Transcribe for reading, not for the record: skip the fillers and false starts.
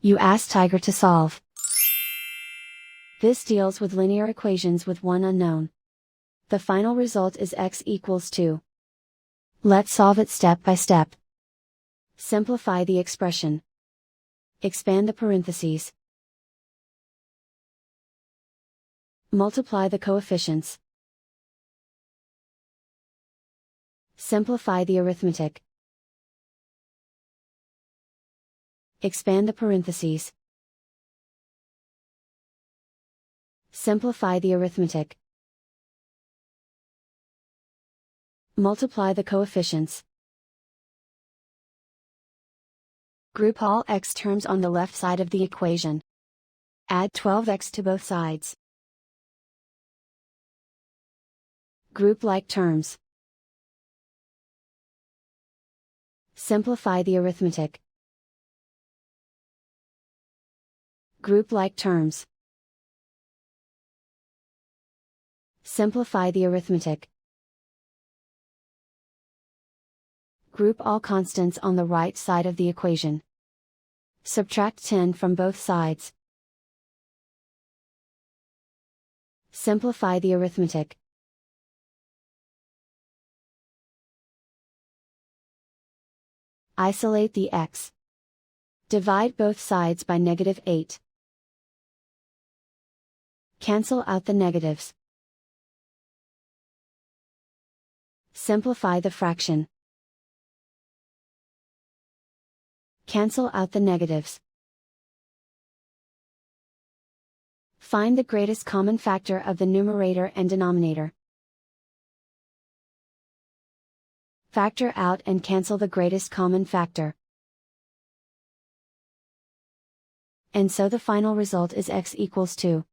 You ask Tiger to solve. This deals with linear equations with one unknown. The final result is x equals 2. Let's solve it step by step. Simplify the expression. Expand the parentheses. Multiply the coefficients. Simplify the arithmetic. Expand the parentheses. Simplify the arithmetic. Multiply the coefficients. Group all x terms on the left side of the equation. Add 12x to both sides. Group like terms. Simplify the arithmetic. Group like terms. Simplify the arithmetic. Group all constants on the right side of the equation. Subtract 10 from both sides. Simplify the arithmetic. Isolate the x. Divide both sides by -8. Cancel out the negatives. Simplify the fraction. Cancel out the negatives. Find the greatest common factor of the numerator and denominator. Factor out and cancel the greatest common factor. And so the final result is x equals 2.